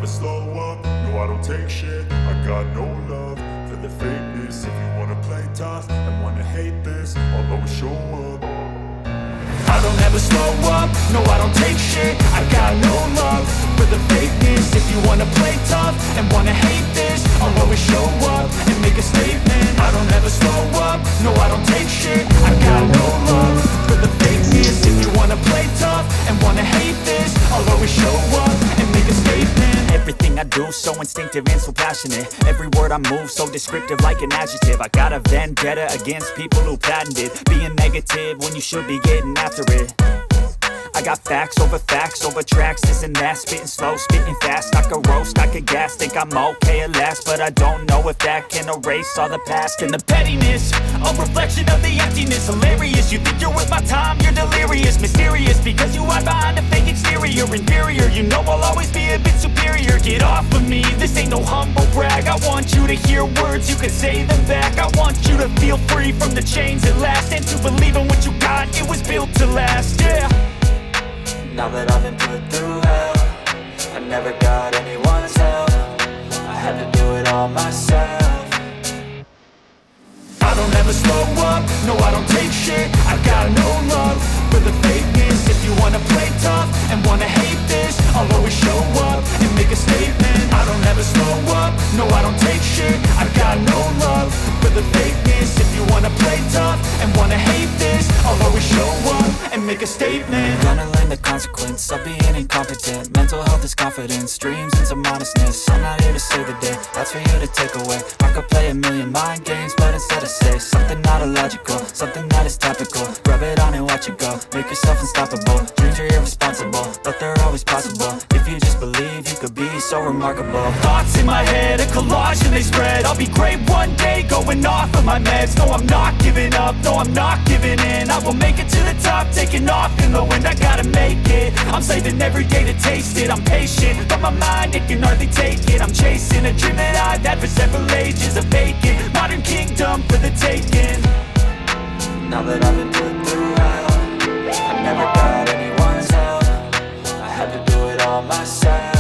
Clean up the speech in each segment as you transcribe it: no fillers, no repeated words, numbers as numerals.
slow up, no I don't take shit. I got no love for the fakeness. If you wanna play tough and wanna hate this, I'll always show up. I don't ever slow up, no I don't take shit. I got no love for the fakeness. If you wanna play tough and wanna hate this, I'll always show up and make a statement. I don't ever slow up, no I don't take shit. I got no love for the fakeness. If you wanna play tough and wanna hate this, I'll always show up and make a statement. Everything I do so instinctive and so passionate. Every word I move so descriptive like an adjective. I got a vendetta against people who patented being negative when you should be getting after it. I got facts over tracks, this and that. Spitting slow, spitting fast, I could roast, I could gas. Think I'm okay at last, but I don't know if that can erase all the past. And the pettiness, a reflection of the emptiness. Hilarious, you think you're worth my time, you're delirious. Mysterious, because you hide behind a fake exterior. Inferior, you know I'll always be a bit superior. Get off of me, this ain't no humble brag. I want you to hear words, you can say them back. I want you to feel free from the chains at last, and to believe in what you got, it was built to last, yeah. Now that I've been put through hell, I never got anyone's help. I had to do it all myself. I don't ever slow up, no I don't take shit. I got no love for the fakeness. If you wanna play tough and wanna hate this, I'll always show up and make a statement. I don't ever slow up, no I don't take shit. I got no love for the fakeness. If you wanna play tough and wanna hate this, I'll always show up and make a statement. Gonna learn the consequence of being incompetent. Mental health is confidence, dreams and some honestness. I'm not here to save the day, that's for you to take away. I could play a million mind games, but instead I say something not illogical, something that is topical. Rub it on and watch it go, make yourself unstoppable. Dreams are irresponsible, but they're always possible. If you just believe, you could be so remarkable. Thoughts in my head, a collage and they spread. I'll be great one day, going off of my meds. No, I'm not giving up, no, I'm not giving in. I will make it to the top, taking off in the wind. I gotta make it, I'm saving every day to taste it. I'm patient, but my mind, it can hardly take it. I'm chasing a dream that I've had for several ages. A vacant, modern kingdom for the taking. Now that I've been put through hell, I never got anyone's help. I had to do it all myself.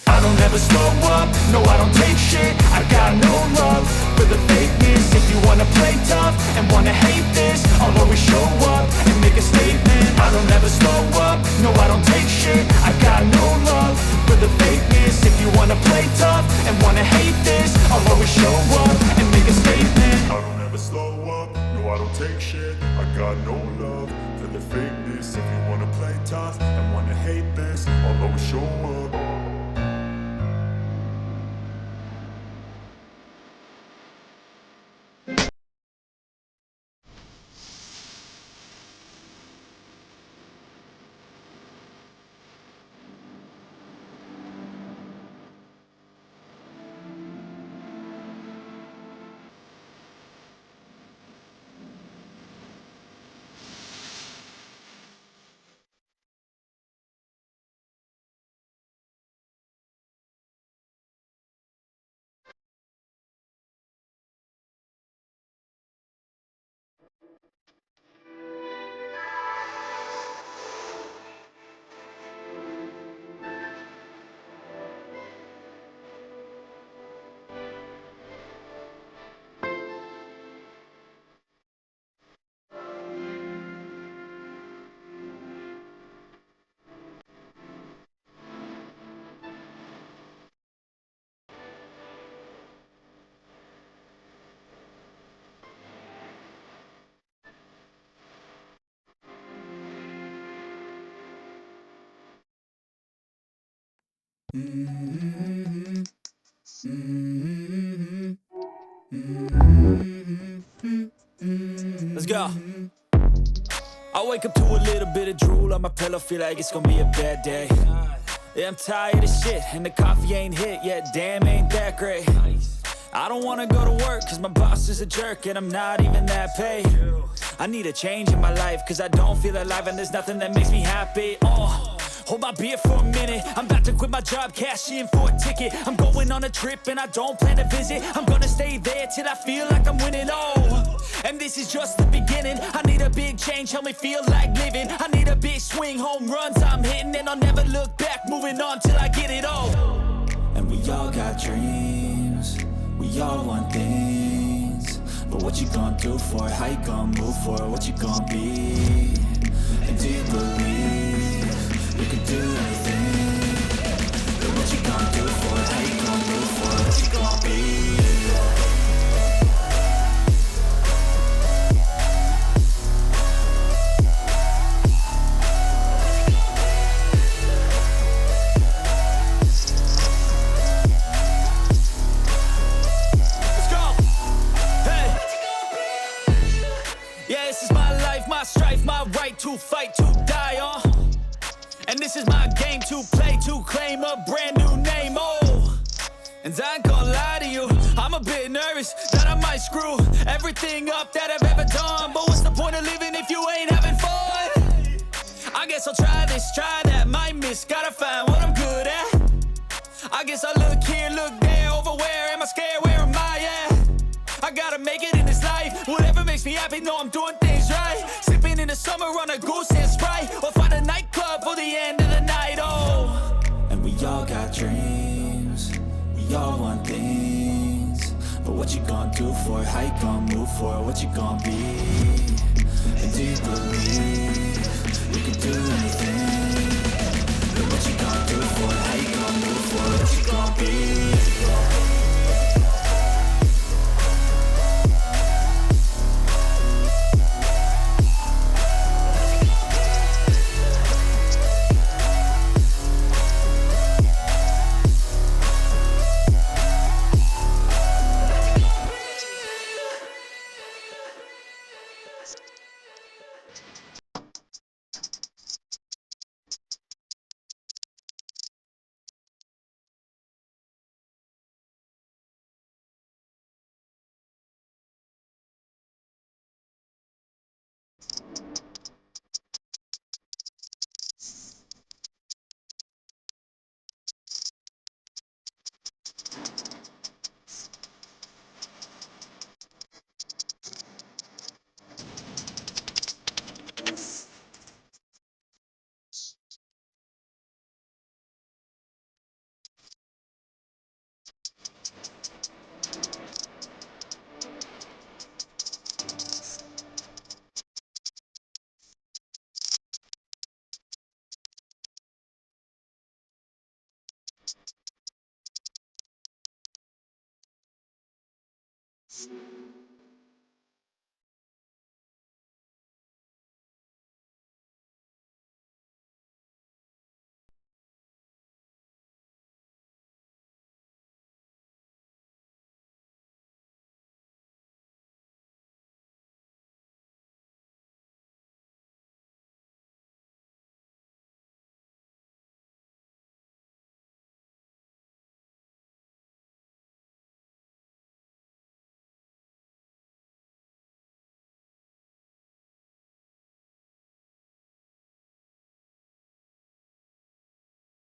I don't ever slow up, no I don't take shit. I got no love for the fakeness. If you wanna play tough and wanna hate this, I'll always show up and make a statement. I don't ever slow up, no I don't take shit. I got no love for the fakeness. If you wanna play tough and wanna hate this, I'll always show up and make a statement. I don't ever slow up, no I don't take shit. I got no love for the fakeness. If you wanna play tough and wanna hate this, I'll always show up. Let's go. I wake up to a little bit of drool on my pillow, feel like it's gonna be a bad day. Yeah, I'm tired of shit, and the coffee ain't hit yet, damn, ain't that great. I don't wanna go to work, cause my boss is a jerk, and I'm not even that paid. I need a change in my life, cause I don't feel alive, and there's nothing that makes me happy. Hold my beer for a minute, I'm about to quit my job, cash in for a ticket. I'm going on a trip and I don't plan to visit. I'm gonna stay there till I feel like I'm winning, And this is just the beginning. I need a big change, help me feel like living. I need a big swing, home runs I'm hitting, and I'll never look back, moving on till I get it all. And we all got dreams, we all want things, but what you gonna do for it? How you gonna move for it? What you gonna be? And do you believe you can do anything? But what you gonna do for it? How you gonna move for it? What you gonna be? My strife, my right to fight, to die on. And this is my game to play, to claim a brand new name, oh. And I ain't gonna lie to you, I'm a bit nervous that I might screw everything up that I've ever done. But what's the point of living if you ain't having fun? I guess I'll try this, try that, might miss, gotta find what I'm good at. I guess I look here, look there, over where am I scared, where am I at? I gotta make it in this life, whatever makes me happy, know I'm doing things right. Sipping in the summer on a goose and Sprite, or find a nightclub for the end of the night, oh. And we all got dreams, we all want things, but what you gonna do for it? How you gonna move for it? What you gonna be? And do you believe you can do anything? But what you gonna do for it? How you gonna move for it? What you gonna be?